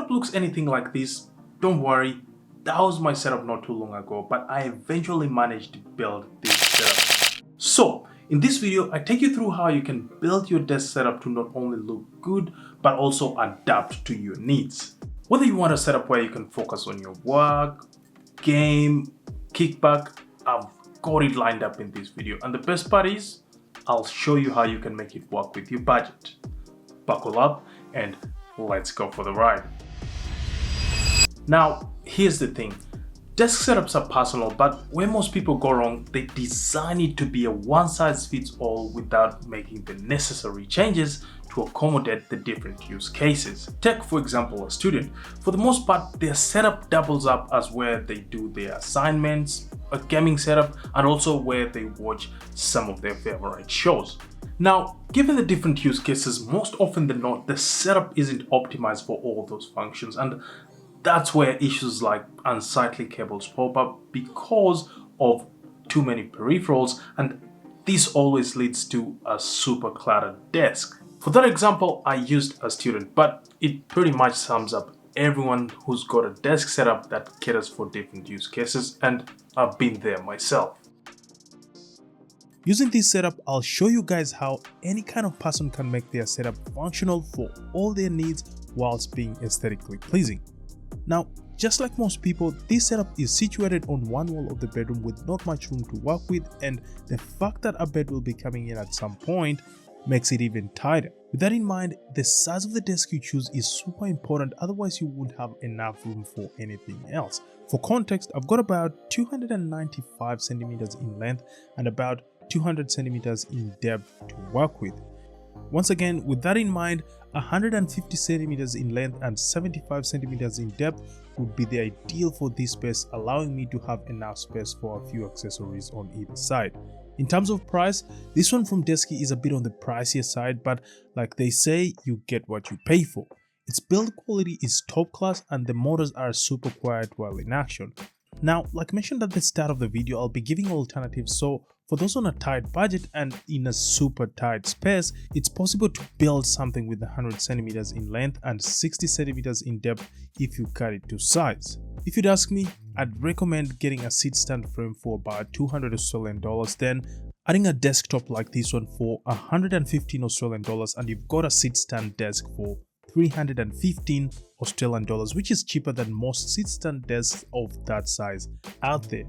setup looks anything like this, don't worry, that was my setup not too long ago, but I eventually managed to build this setup. So in this video, I take you through how you can build your desk setup to not only look good, but also adapt to your needs. Whether you want a setup where you can focus on your work, game, kickback, I've got it lined up in this video. And the best part is, I'll show you how you can make it work with your budget. Buckle up and let's go for the ride. Now, here's the thing. Desk setups are personal, but where most people go wrong, they design it to be a one-size-fits-all without making the necessary changes to accommodate the different use cases. Take, for example, a student. For the most part, their setup doubles up as where they do their assignments, a gaming setup, and also where they watch some of their favorite shows. Now, given the different use cases, most often than not, the setup isn't optimized for all those functions, and that's where issues like unsightly cables pop up because of too many peripherals, and this always leads to a super cluttered desk. For that example, I used a student, but it pretty much sums up everyone who's got a desk setup that caters for different use cases, and I've been there myself. Using this setup, I'll show you guys how any kind of person can make their setup functional for all their needs whilst being aesthetically pleasing. Now, just like most people, this setup is situated on one wall of the bedroom with not much room to work with, and the fact that a bed will be coming in at some point makes it even tighter. With that in mind, the size of the desk you choose is super important, otherwise you won't have enough room for anything else. For context, I've got about 295 centimeters in length and about 200 centimeters in depth to work with. Once again, with that in mind, 150 centimeters in length and 75 centimeters in depth would be the ideal for this space, allowing me to have enough space for a few accessories on either side. In terms of price, this one from Decor is a bit on the pricier side, but like they say, you get what you pay for. Its build quality is top class and the motors are super quiet while in action. Now, like mentioned at the start of the video, I'll be giving alternatives, so for those on a tight budget and in a super tight space, it's possible to build something with 100 centimeters in length and 60 centimeters in depth if you cut it to size. If you'd ask me, I'd recommend getting a seat stand frame for about 200 Australian dollars, then adding a desktop like this one for 115 Australian dollars, and you've got a seat stand desk for 315 Australian dollars, which is cheaper than most sit stand desks of that size out there.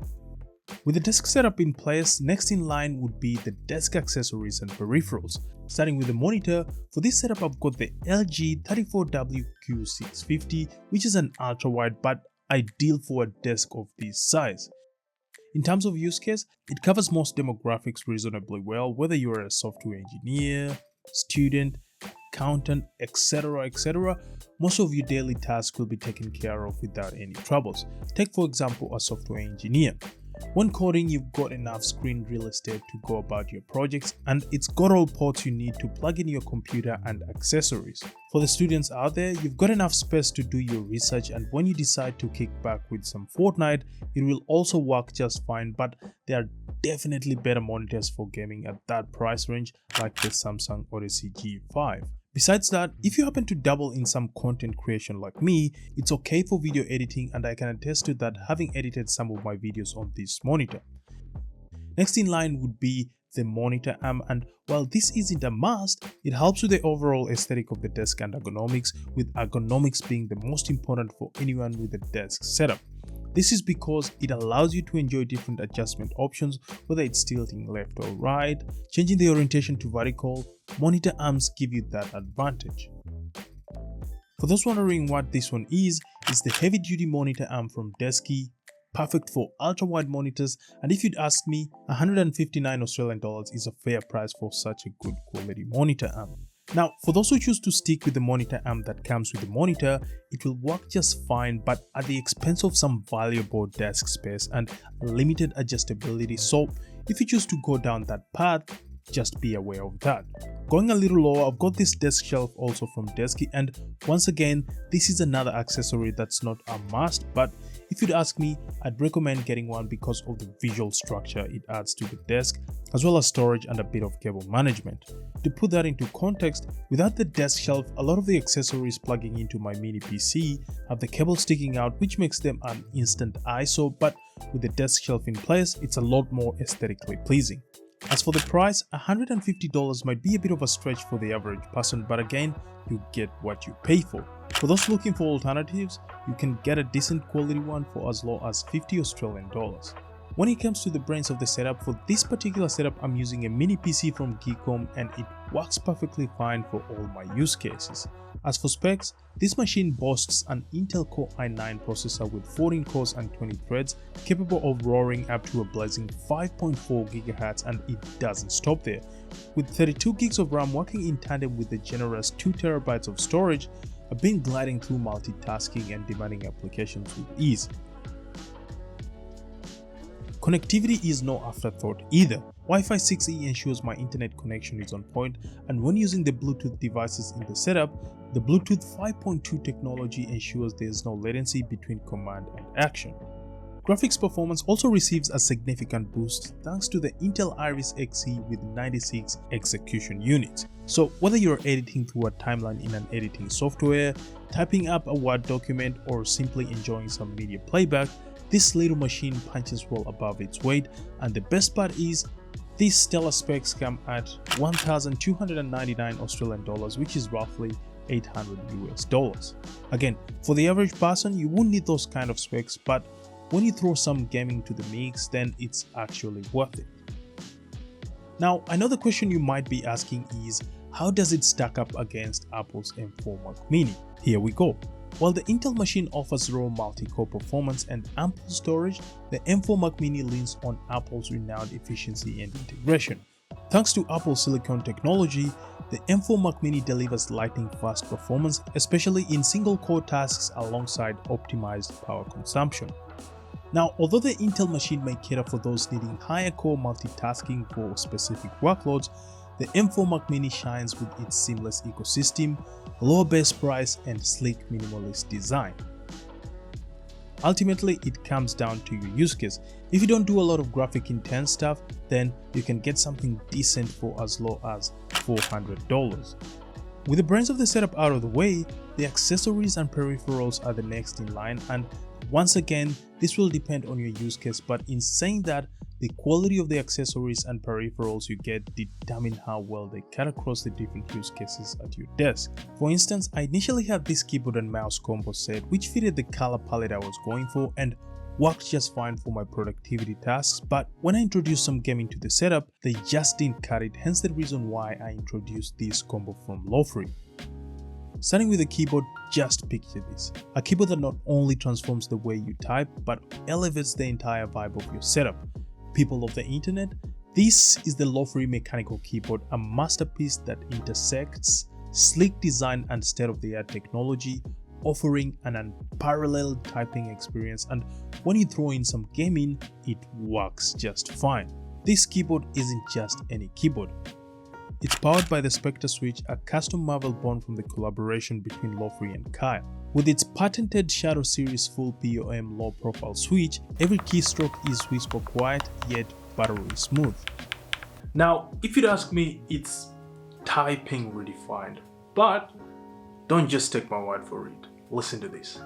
With the desk setup in place, next in line would be the desk accessories and peripherals. Starting with the monitor, for this setup I've got the LG 34WQ650, which is an ultra wide but ideal for a desk of this size. In terms of use case, it covers most demographics reasonably well, whether you're a software engineer, student, accountant, etc. Most of your daily tasks will be taken care of without any troubles. Take for example a software engineer. When coding, you've got enough screen real estate to go about your projects, and it's got all ports you need to plug in your computer and accessories. For the students out there, you've got enough space to do your research, and when you decide to kick back with some Fortnite, it will also work just fine, but there are definitely better monitors for gaming at that price range, like the Samsung Odyssey G5. Besides that, if you happen to dabble in some content creation like me, it's okay for video editing, and I can attest to that, having edited some of my videos on this monitor. Next in line would be the monitor arm, and while this isn't a must, it helps with the overall aesthetic of the desk and ergonomics, with ergonomics being the most important for anyone with a desk setup. This is because it allows you to enjoy different adjustment options, whether it's tilting left or right, changing the orientation to vertical. Monitor arms give you that advantage. For those wondering what this one is, it's the heavy duty monitor arm from Decor, perfect for ultra wide monitors, and if you'd ask me, 159 Australian dollars is a fair price for such a good quality monitor arm. Now, for those who choose to stick with the monitor arm that comes with the monitor, it will work just fine, but at the expense of some valuable desk space and limited adjustability. So if you choose to go down that path, just be aware of that. Going a little lower, I've got this desk shelf also from Decor, and once again, this is another accessory that's not a must, but if you'd ask me, I'd recommend getting one because of the visual structure it adds to the desk, as well as storage and a bit of cable management. To put that into context, without the desk shelf, a lot of the accessories plugging into my mini PC have the cable sticking out, which makes them an instant eyesore, but with the desk shelf in place, it's a lot more aesthetically pleasing. As for the price, $150 might be a bit of a stretch for the average person, but again, you get what you pay for. For those looking for alternatives, you can get a decent quality one for as low as $50 Australian dollars. When it comes to the brains of the setup, for this particular setup I'm using a mini PC from Decor and it works perfectly fine for all my use cases. As for specs, this machine boasts an Intel Core i9 processor with 14 cores and 20 threads, capable of roaring up to a blazing 5.4 GHz, and it doesn't stop there. With 32 gigs of RAM working in tandem with the generous 2 TB of storage, I've been gliding through multitasking and demanding applications with ease. Connectivity is no afterthought either. Wi-Fi 6E ensures my internet connection is on point, and when using the Bluetooth devices in the setup, the Bluetooth 5.2 technology ensures there is no latency between command and action. Graphics performance also receives a significant boost thanks to the Intel Iris Xe with 96 execution units. So whether you're editing through a timeline in an editing software, typing up a Word document, or simply enjoying some media playback, this little machine punches well above its weight, and the best part is, these stellar specs come at 1,299 Australian dollars, which is roughly $800 US. Again, for the average person, you wouldn't need those kind of specs, but when you throw some gaming to the mix, then it's actually worth it. Now, I know the question you might be asking is, how does it stack up against Apple's M4 Mac Mini? Here we go. While the Intel machine offers raw multi-core performance and ample storage, the M4 Mac Mini leans on Apple's renowned efficiency and integration. Thanks to Apple Silicon technology, the M4 Mac Mini delivers lightning-fast performance, especially in single-core tasks alongside optimized power consumption. Now, although the Intel machine may cater for those needing higher core multitasking for specific workloads, the M4 Mac Mini shines with its seamless ecosystem, lower base price, and sleek minimalist design. Ultimately, it comes down to your use case. If you don't do a lot of graphic intense stuff, then you can get something decent for as low as $400. With the brains of the setup out of the way, the accessories and peripherals are the next in line, and once again, this will depend on your use case, but in saying that, the quality of the accessories and peripherals you get determine how well they cut across the different use cases at your desk. For instance, I initially had this keyboard and mouse combo set which fitted the color palette I was going for and worked just fine for my productivity tasks, but when I introduced some gaming to the setup, they just didn't cut it, hence the reason why I introduced this combo from Lofree. Starting with the keyboard, just picture this. A keyboard that not only transforms the way you type, but elevates the entire vibe of your setup. People of the internet, this is the Lofree mechanical keyboard, a masterpiece that intersects sleek design and state-of-the-art technology, offering an unparalleled typing experience, and when you throw in some gaming, it works just fine. This keyboard isn't just any keyboard. It's powered by the Spectre Switch, a custom marvel born from the collaboration between Lofree and Kyle. With its patented Shadow Series full POM low profile switch, every keystroke is whisper quiet yet buttery smooth. Now, if you'd ask me, it's typing redefined, but don't just take my word for it. Listen to this.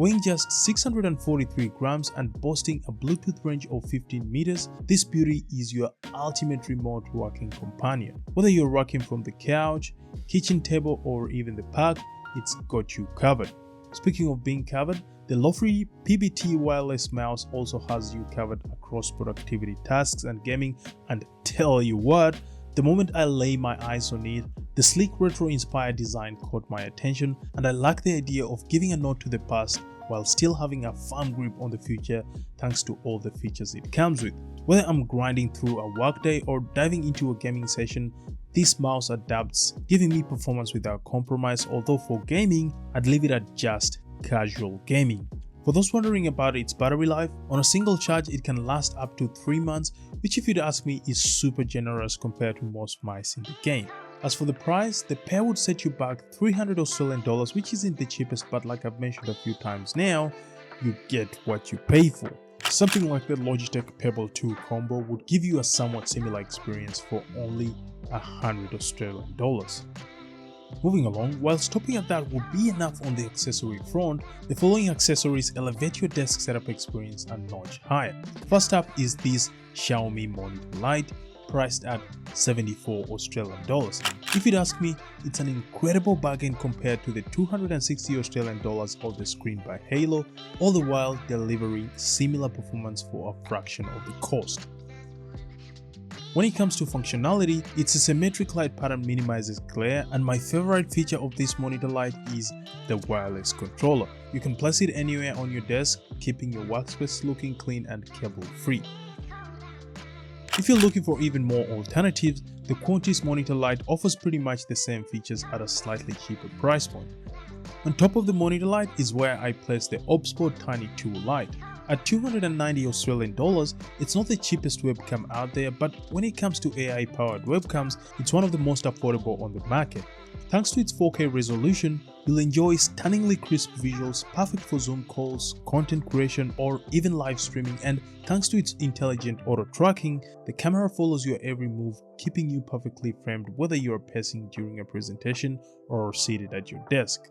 Weighing just 643 grams and boasting a Bluetooth range of 15 meters, this beauty is your ultimate remote working companion. Whether you're working from the couch, kitchen table, or even the park, it's got you covered. Speaking of being covered, the Lofree PBT wireless mouse also has you covered across productivity tasks and gaming, and tell you what, the moment I lay my eyes on it, the sleek retro-inspired design caught my attention, and I like the idea of giving a nod to the past while still having a firm grip on the future thanks to all the features it comes with. Whether I'm grinding through a workday or diving into a gaming session, this mouse adapts, giving me performance without compromise, although for gaming, I'd leave it at just casual gaming. For those wondering about its battery life, on a single charge it can last up to 3 months, which if you'd ask me is super generous compared to most mice in the game. As for the price, the pair would set you back $300 which isn't the cheapest, but like I've mentioned a few times now, you get what you pay for. Something like the Logitech Pebble 2 combo would give you a somewhat similar experience for only $100. Moving along, whilst topping at that would be enough on the accessory front, the following accessories elevate your desk setup experience a notch higher. First up is this Xiaomi monitor light, priced at $74. If you'd ask me, it's an incredible bargain compared to the $260 of the screen by Halo, all the while delivering similar performance for a fraction of the cost. When it comes to functionality, its symmetric light pattern minimizes glare, and my favorite feature of this monitor light is the wireless controller. You can place it anywhere on your desk, keeping your workspace looking clean and cable free. If you're looking for even more alternatives, the Qantas monitor light offers pretty much the same features at a slightly cheaper price point. On top of the monitor light is where I place the OBSPOT Tiny 2 light. At $290, it's not the cheapest webcam out there, but when it comes to AI powered webcams, it's one of the most affordable on the market. Thanks to its 4K resolution, you'll enjoy stunningly crisp visuals, perfect for Zoom calls, content creation, or even live streaming, and thanks to its intelligent auto tracking, the camera follows your every move, keeping you perfectly framed whether you're pacing during a presentation or seated at your desk.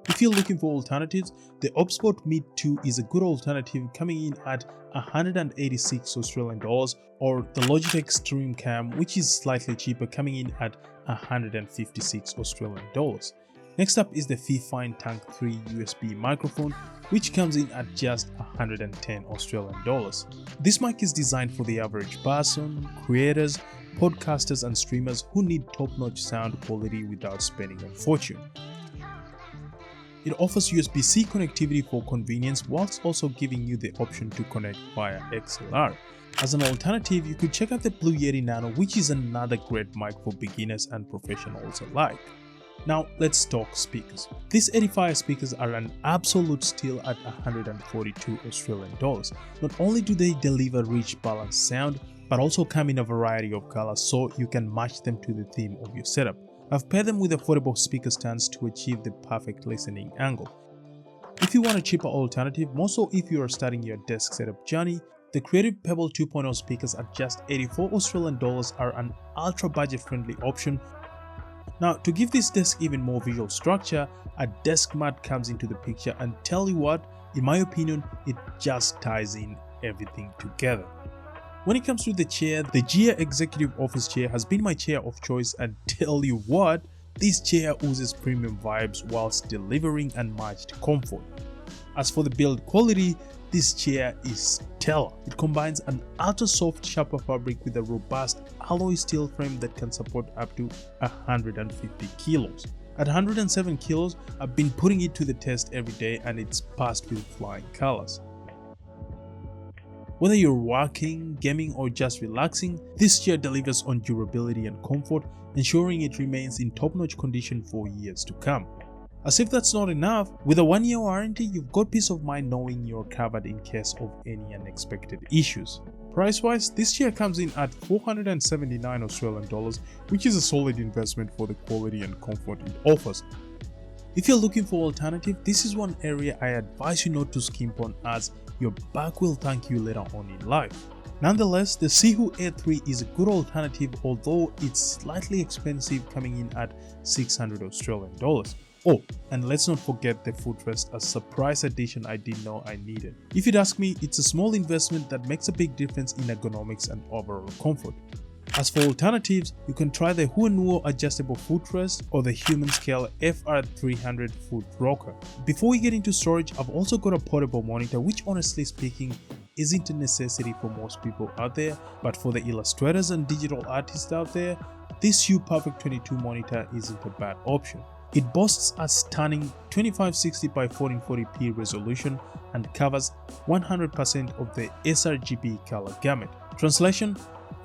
If you're looking for alternatives, the OBSPOT Mid 2 is a good alternative, coming in at $186, or the Logitech Stream Cam, which is slightly cheaper, coming in at $156. Next up is the Fifine Tank 3 USB microphone, which comes in at just $110. This mic is designed for the average person, creators, podcasters and streamers who need top-notch sound quality without spending a fortune. It offers USB-C connectivity for convenience, whilst also giving you the option to connect via XLR. As an alternative, you could check out the Blue Yeti Nano, which is another great mic for beginners and professionals alike. Now let's talk speakers. These edifier speakers are an absolute steal at $142. Not only do they deliver rich balanced sound, but also come in a variety of colors so you can match them to the theme of your setup. I've paired them with affordable speaker stands to achieve the perfect listening angle. If you want a cheaper alternative, more so if you are starting your desk setup journey, the Creative Pebble 2.0 speakers at just $84 are an ultra budget friendly option. Now, to give this desk even more visual structure, a desk mat comes into the picture, and tell you what, in my opinion, it just ties in everything together. When it comes to the chair, the Gia Executive Office chair has been my chair of choice, and tell you what, this chair oozes premium vibes whilst delivering unmatched comfort. As for the build quality, this chair is stellar. It combines an ultra soft Sherpa fabric with a robust alloy steel frame that can support up to 150 kilos. At 107 kilos, I've been putting it to the test every day, and it's passed with flying colors. Whether you're working, gaming or just relaxing, this chair delivers on durability and comfort, ensuring it remains in top-notch condition for years to come. As if that's not enough, with a 1-year warranty, you've got peace of mind knowing you're covered in case of any unexpected issues. Price-wise, this chair comes in at $479, which is a solid investment for the quality and comfort it offers. If you're looking for alternative, this is one area I advise you not to skimp on, as your back will thank you later on in life. Nonetheless, the Sihu Air 3 is a good alternative, although it's slightly expensive, coming in at $600. Oh, and let's not forget the footrest, a surprise addition I didn't know I needed. If you'd ask me, it's a small investment that makes a big difference in ergonomics and overall comfort. As for alternatives, you can try the Huanuo adjustable footrest or the Human Scale FR300 foot rocker. Before we get into storage, I've also got a portable monitor, which honestly speaking isn't a necessity for most people out there, but for the illustrators and digital artists out there, this UPerfect 22 monitor isn't a bad option. It boasts a stunning 2560 by 1440p resolution and covers 100% of the sRGB color gamut. Translation: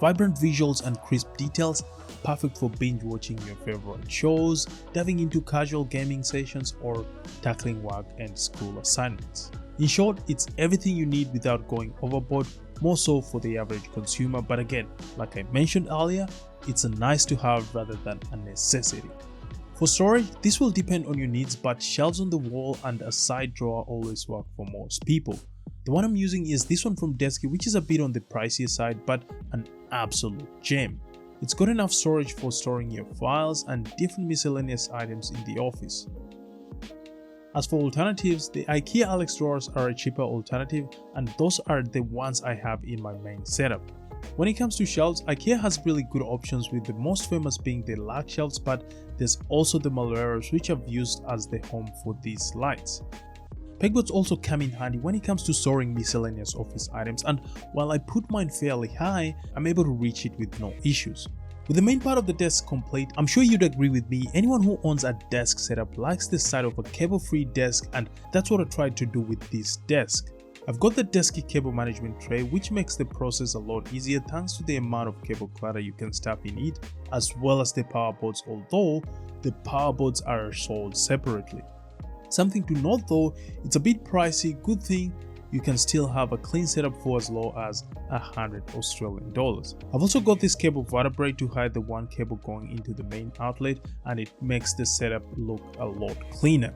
Vibrant visuals and crisp details, perfect for binge watching your favorite shows, diving into casual gaming sessions, or tackling work and school assignments. In short, it's everything you need without going overboard, more so for the average consumer, but again, like I mentioned earlier, it's a nice to have rather than a necessity. For storage, this will depend on your needs, but shelves on the wall and a side drawer always work for most people. The one I'm using is this one from Decor, which is a bit on the pricier side, but an absolute gem. It's got enough storage for storing your files and different miscellaneous items in the office. As for alternatives, the IKEA Alex drawers are a cheaper alternative, and those are the ones I have in my main setup. When it comes to shelves, IKEA has really good options, with the most famous being the large shelves, but there's also the Peripherals, which I've used as the home for these lights. Pegboards also come in handy when it comes to storing miscellaneous office items, and while I put mine fairly high, I'm able to reach it with no issues. With the main part of the desk complete, I'm sure you'd agree with me, anyone who owns a desk setup likes the sight of a cable-free desk, and that's what I tried to do with this desk. I've got the Decor cable management tray, which makes the process a lot easier thanks to the amount of cable clutter you can stuff in it, as well as the power boards, although the power boards are sold separately. Something to note though, it's a bit pricey. Good thing you can still have a clean setup for as low as $100 Australian. I've also got this cable vertebrae to hide the one cable going into the main outlet, and it makes the setup look a lot cleaner.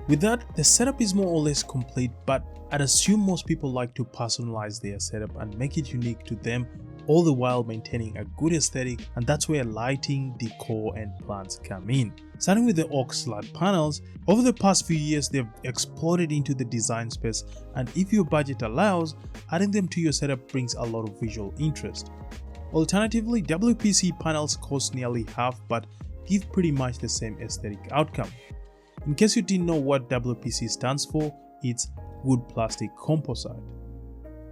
With that, the setup is more or less complete, but I'd assume most people like to personalize their setup and make it unique to them, all the while maintaining a good aesthetic, and that's where lighting, decor, and plants come in. Starting with the aux LUT panels, over the past few years they've exploded into the design space, and if your budget allows, adding them to your setup brings a lot of visual interest. Alternatively, WPC panels cost nearly half but give pretty much the same aesthetic outcome. In case you didn't know what WPC stands for, it's wood plastic composite.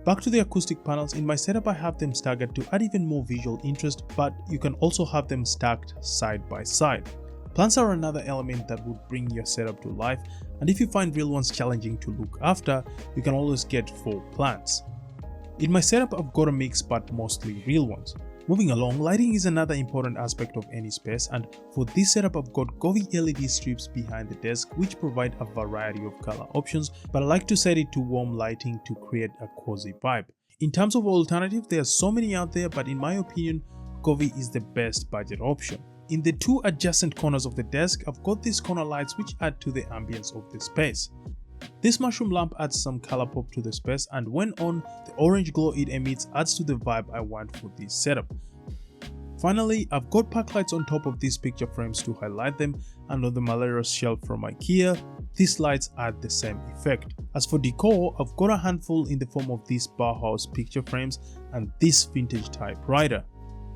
Back to the acoustic panels, in my setup I have them staggered to add even more visual interest, but you can also have them stacked side by side. Plants are another element that would bring your setup to life, and if you find real ones challenging to look after, you can always get faux plants. In my setup I've got a mix but mostly real ones. Moving along, lighting is another important aspect of any space, and for this setup I've got Govey LED strips behind the desk which provide a variety of color options, but I like to set it to warm lighting to create a cozy vibe. In terms of alternatives, there are so many out there, but in my opinion, Govey is the best budget option. In the two adjacent corners of the desk, I've got these corner lights which add to the ambience of the space. This mushroom lamp adds some color pop to the space, and when on, the orange glow it emits adds to the vibe I want for this setup. Finally, I've got pack lights on top of these picture frames to highlight them, and on the Malarios shelf from IKEA, these lights add the same effect. As for decor, I've got a handful in the form of these Bauhaus picture frames and this vintage typewriter.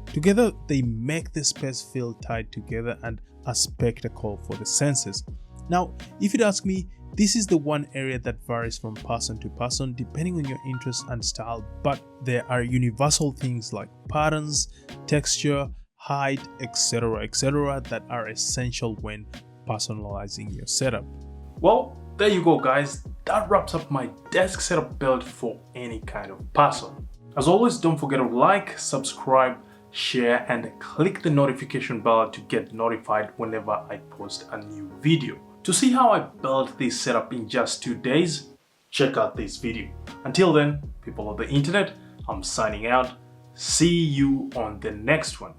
Together, they make the space feel tied together and a spectacle for the senses. Now, if you'd ask me, this is the one area that varies from person to person depending on your interests and style, but there are universal things like patterns, texture, height, etc. that are essential when personalizing your setup. Well, there you go guys, that wraps up my desk setup build for any kind of person. As always, don't forget to like, subscribe, share, and click the notification bell to get notified whenever I post a new video. To see how I built this setup in just 2 days, check out this video. Until then, people of the internet, I'm signing out. See you on the next one.